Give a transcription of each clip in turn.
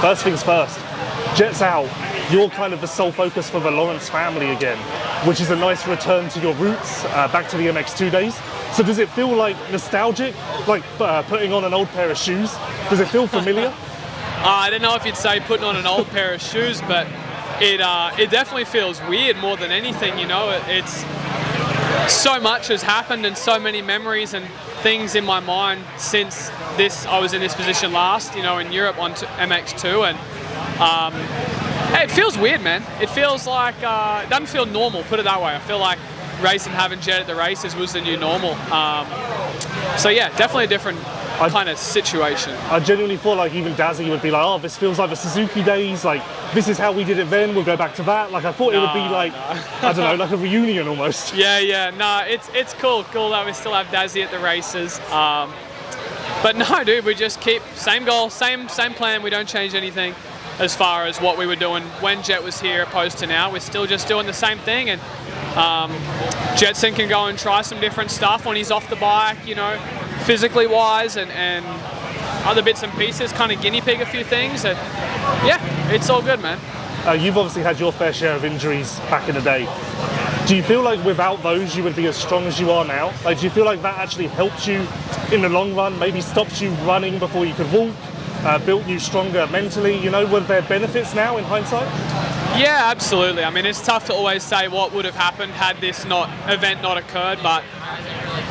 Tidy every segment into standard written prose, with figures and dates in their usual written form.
First things first, Jet's out. You're kind of the sole focus for the Lawrence family again, which is a nice return to your roots, back to the MX2 days. So does it feel like nostalgic, like putting on an old pair of shoes? Does it feel familiar? I don't know if you'd say putting on an old pair of shoes, but it definitely feels weird more than anything, you know. It's so much has happened and so many memories and things in my mind since I was in this position last, you know, in Europe on MX2, and it feels weird, man. It feels like, it doesn't feel normal, put it that way. I feel like racing, having Jet at the races was the new normal. So yeah, definitely a different kind of situation. I genuinely thought like even Dazzy would be like, oh, this feels like the Suzuki days, like this is how we did it then, we'll go back to that. Like I thought it would be like, I don't know, like a reunion almost. Yeah, no, it's cool that we still have Dazzy at the races. But no, dude, we just keep, same goal, same plan, we don't change anything as far as what we were doing when Jet was here opposed to now. We're still just doing the same thing, and Jetson can go and try some different stuff when he's off the bike, you know, physically wise and other bits and pieces, kind of guinea pig a few things, and yeah, it's all good, man. You've obviously had your fair share of injuries back in the day. Do you feel like without those you would be as strong as you are now? Like, do you feel like that actually helped you in the long run, maybe stopped you running before you could walk, built you stronger mentally? You know, were there benefits now in hindsight? Yeah, absolutely. I mean, it's tough to always say what would have happened had this event not occurred, but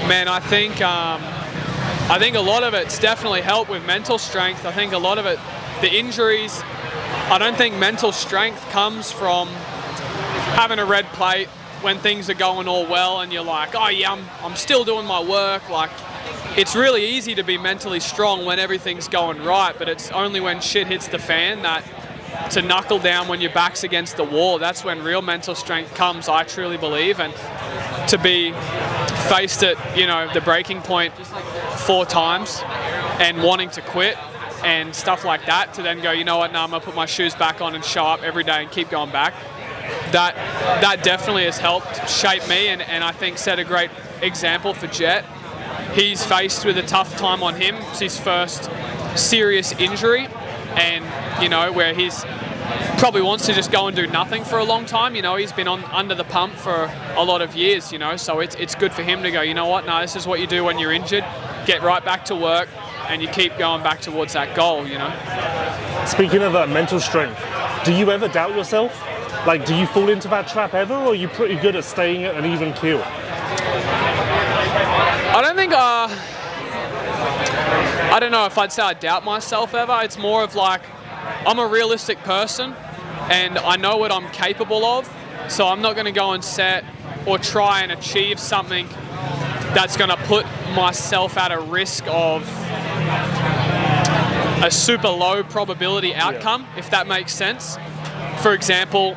man, I think a lot of it's definitely helped with mental strength. I think a lot of it, the injuries, I don't think mental strength comes from having a red plate when things are going all well and you're like, oh yeah, I'm still doing my work. Like, it's really easy to be mentally strong when everything's going right, but it's only when shit hits the fan that to knuckle down when your back's against the wall, that's when real mental strength comes, I truly believe. And to be faced at, you know, the breaking point 4 times and wanting to quit and stuff like that, to then go, you know what, now I'm gonna put my shoes back on and show up every day and keep going back. That definitely has helped shape me and I think set a great example for Jet. He's faced with a tough time on him. It's his first serious injury, and you know, where he's probably wants to just go and do nothing for a long time. You know, he's been under the pump for a lot of years, you know, so it's good for him to go, you know what, no, this is what you do when you're injured. Get right back to work and you keep going back towards that goal, you know. Speaking of mental strength, do you ever doubt yourself? Like, do you fall into that trap ever, or are you pretty good at staying at an even keel? I don't think, I don't know if I'd say I doubt myself ever. It's more of like, I'm a realistic person and I know what I'm capable of, so I'm not going to go and set or try and achieve something that's going to put myself at a risk of a super low probability outcome, if that makes sense. For example,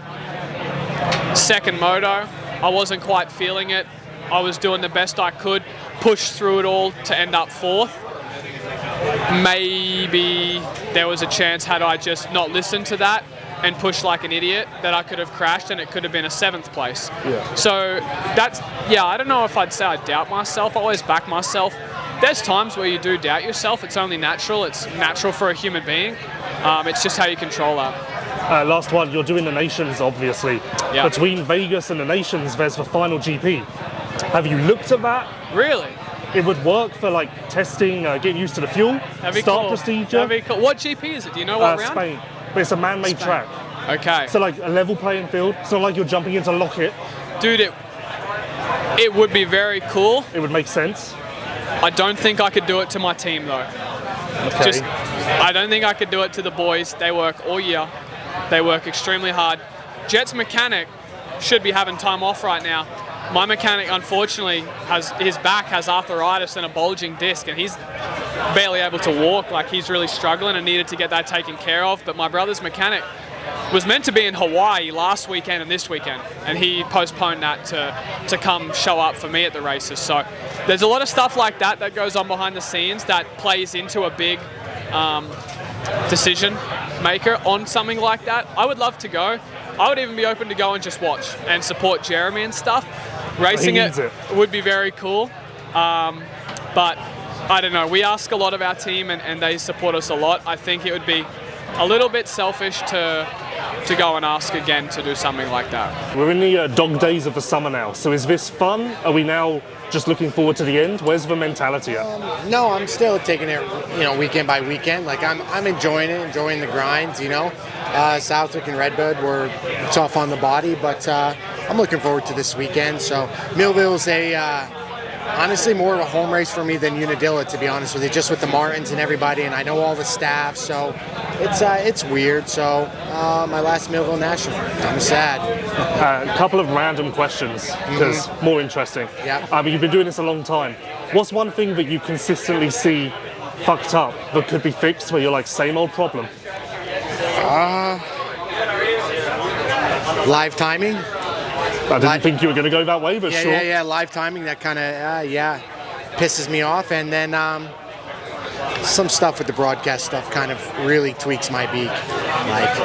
second moto, I wasn't quite feeling it. I was doing the best I could, pushed through it all to end up 4th. Maybe there was a chance, had I just not listened to that and pushed like an idiot, that I could have crashed and it could have been a 7th place. Yeah. So that's, yeah, I don't know if I'd say I doubt myself. I always back myself. There's times where you do doubt yourself. It's only natural. It's natural for a human being. It's just how you control that. Last one, you're doing the Nations, obviously. Yeah. Between Vegas and the Nations, there's the final GP. Have you looked at that? Really? It would work for like testing, getting used to the fuel, start procedure. That'd be cool. What GP is it? Do you know what round? Spain. But it's a man-made track. Okay. So like a level playing field. It's not like you're jumping into Lockett. Dude, it would be very cool. It would make sense. I don't think I could do it to my team though. Okay. I don't think I could do it to the boys. They work all year. They work extremely hard. Jet's mechanic should be having time off right now. My mechanic, unfortunately, his back has arthritis and a bulging disc, and he's barely able to walk. Like, he's really struggling and needed to get that taken care of. But my brother's mechanic was meant to be in Hawaii last weekend and this weekend, and he postponed that to come show up for me at the races. So there's a lot of stuff like that that goes on behind the scenes that plays into a big decision maker on something like that. I would love to go. I would even be open to go and just watch and support Jeremy and stuff. Racing it would be very cool. But I don't know. We ask a lot of our team and they support us a lot. I think it would be a little bit selfish to go and ask again to do something like that. We're in the dog days of the summer now, so is this fun? Are we now just looking forward to the end? Where's the mentality at? No, I'm still taking it, weekend by weekend. Like I'm enjoying it, enjoying the grinds. Southwick and Redbud were tough on the body, but I'm looking forward to this weekend. So Millville's honestly more of a home race for me than Unadilla, to be honest with you, just with the Martins and everybody, and I know all the staff, so it's weird. So my last Millville National, I'm sad. A couple of random questions, because more interesting. Yeah. But you've been doing this a long time. What's one thing that you consistently see fucked up that could be fixed, where you're like, same old problem? Live timing. I didn't think you were going to go that way, but sure. Yeah, live timing, that kind of, pisses me off. And then some stuff with the broadcast stuff kind of really tweaks my beak. Like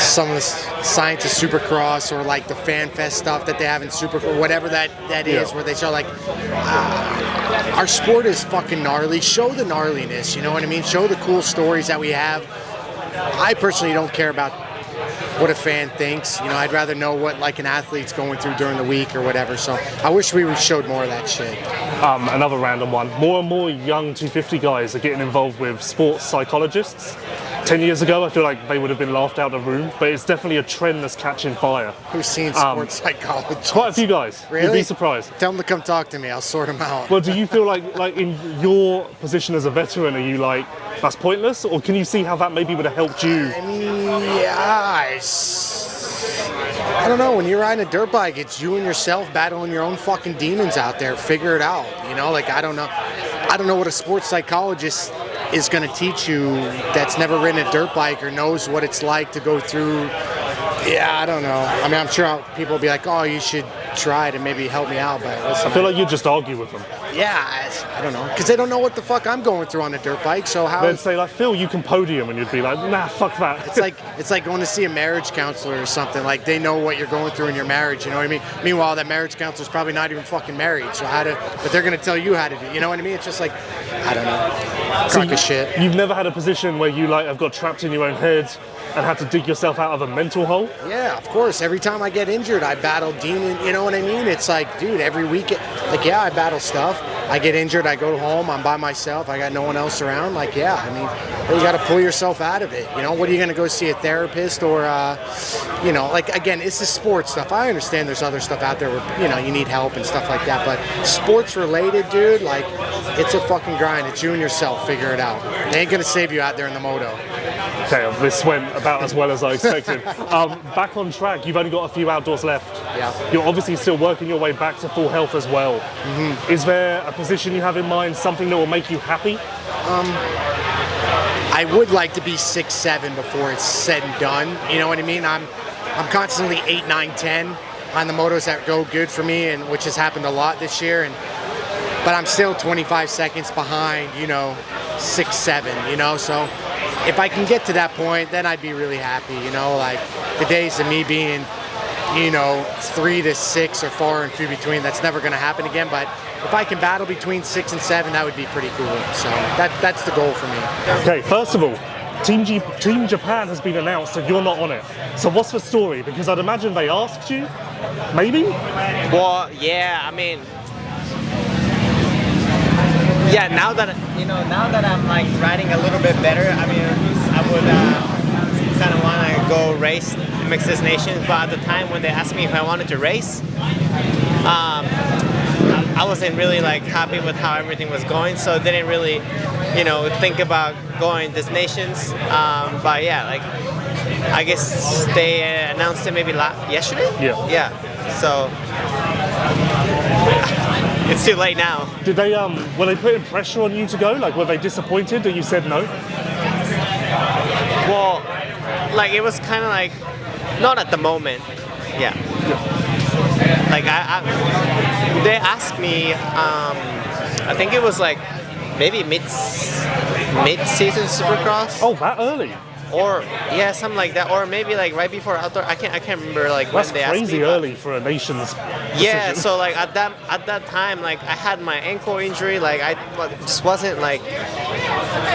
some of the Science of Supercross or like the Fan Fest stuff that they have in Supercross, whatever that is, where they show like, our sport is fucking gnarly. Show the gnarliness, you know what I mean? Show the cool stories that we have. I personally don't care about what a fan thinks. I'd rather know what like an athlete's going through during the week or whatever. So I wish we showed more of that shit. Another random one. More and more young 250 guys are getting involved with sports psychologists. 10 years ago, I feel like they would have been laughed out of the room, but it's definitely a trend that's catching fire. Who's seen sports psychologists? Quite a few guys. Really? You'd be surprised. Tell them to come talk to me. I'll sort them out. Well, do you feel like in your position as a veteran, are you like, that's pointless? Or can you see how that maybe would have helped you? I mean, I don't know. When you're riding a dirt bike, it's you and yourself battling your own fucking demons out there. Figure it out. I don't know. I don't know what a sports psychologist is going to teach you that's never ridden a dirt bike or knows what it's like to go through. Yeah, I don't know. I mean, I'm sure people will be like, oh, you should try to maybe help me out. But listen, I feel like you just argue with them. Yeah, I don't know. Because they don't know what the fuck I'm going through on a dirt bike. So how... They'd say, like, Phil, you can podium. And you'd be like, nah, fuck that. It's like going to see a marriage counselor or something. Like, they know what you're going through in your marriage. You know what I mean? Meanwhile, that marriage counselor's probably not even fucking married. So but they're going to tell you how to do. You know what I mean? It's just like, I don't know. Crock of shit. You've never had a position where you, like, have got trapped in your own head and had to dig yourself out of a mental hole? Yeah, of course. Every time I get injured, I battle demon. You know what I mean? It's like, dude, every week, like, yeah, I battle stuff. I get injured, I go home, I'm by myself, I got no one else around. Like, yeah, I mean, you got to pull yourself out of it. What are you going to go see a therapist or, like, again, it's the sports stuff. I understand there's other stuff out there where, you need help and stuff like that. But sports related, dude, like, it's a fucking grind. It's you and yourself. Figure it out. They ain't going to save you out there in the moto. Okay, this went about as well as I expected. Back on track, you've only got a few outdoors left. Yeah. You're obviously still working your way back to full health as well. Mm-hmm. Is there a position you have in mind, something that will make you happy? I would like to be 6'7" before it's said and done. You know what I mean? I'm constantly 8, 9, 10 on the motos that go good for me, and which has happened a lot this year. But I'm still 25 seconds behind, 6'7", So if I can get to that point, then I'd be really happy, like the days of me being, 3 to 6 or far and few between, that's never going to happen again. But if I can battle between 6 and 7, that would be pretty cool. So that's the goal for me. Okay, first of all, Team Japan has been announced and you're not on it. So what's the story? Because I'd imagine they asked you, maybe? Well, yeah, I mean, yeah, now that I'm like riding a little bit better, I mean, I would kind of want to go race Mixed Six Nations, but at the time when they asked me if I wanted to race, I wasn't really like happy with how everything was going, so didn't really, think about going Six Nations. But yeah, like I guess they announced it maybe yesterday. Yeah. Yeah. So it's too late now. Did they were they putting pressure on you to go? Like, were they disappointed that you said no? Well, like it was kind of like not at the moment. Yeah. Like they asked me. I think it was like maybe mid-season Supercross. Oh, that early? or yeah, something like that, or maybe like right before outdoor. I can't remember like That's when they asked me. crazy early for a nation's Yeah, decision. so like at that time, like I had my ankle injury, like I just wasn't like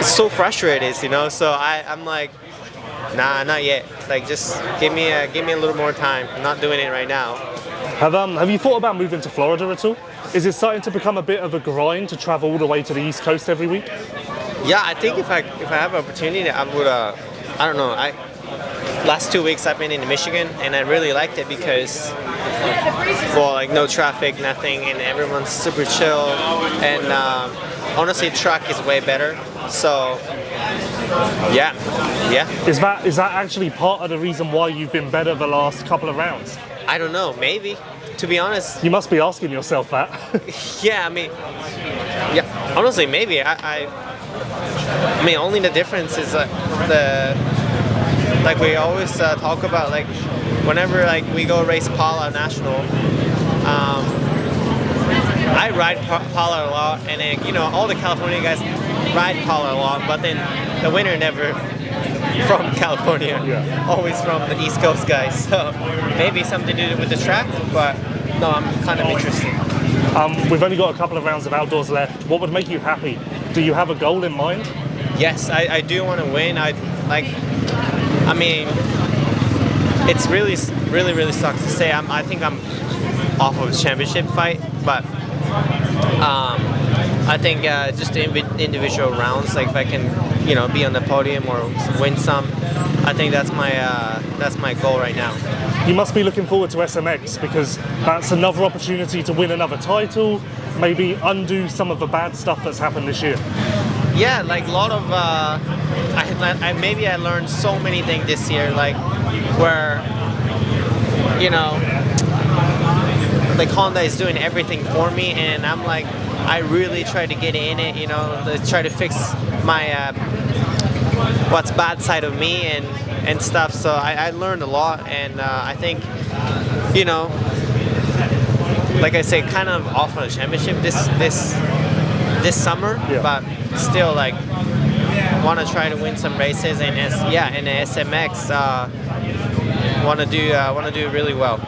so frustrated, you know. So I'm like, nah, not yet. Like just give me a little more time. I'm not doing it right now. Have you thought about moving to Florida at all? Is it starting to become a bit of a grind to travel all the way to the East Coast every week? Yeah, I think if I have an opportunity, I would. I don't know. Last 2 weeks I've been in Michigan, and I really liked it because, well, like no traffic, nothing, and everyone's super chill. And honestly, truck is way better. So yeah. Is that actually part of the reason why you've been better the last couple of rounds? I don't know. Maybe. To be honest. You must be asking yourself that. Yeah. I mean. Yeah. Honestly, maybe. I mean, only the difference is like we always talk about, like whenever like we go race Pala National, I ride Pala a lot, and then, you know, all the California guys ride Pala a lot, but then the winner never from California, Yeah. always from the East Coast guys. So maybe something to do with the track, but no, I'm kind of interested. We've only got a couple of rounds of outdoors left. What would make you happy? Do you have a goal in mind? Yes, I do want to win. I mean, it's really sucks to say. I think I'm off of a championship fight, but I think just the individual rounds, like if I can, you know, be on the podium or win some, I think that's my goal right now. You must be looking forward to SMX because that's another opportunity to win another title, maybe undo some of the bad stuff that's happened this year. Yeah, like a lot of I learned so many things this year, like where, you know, like Honda is doing everything for me, and I'm like, I really try to get in it, you know, to try to fix my what's bad side of me and stuff. So I learned a lot, and I think, you know, like I say, kind of off on a championship this summer, Yeah. but still like want to try to win some races, and in the SMX want to do really well.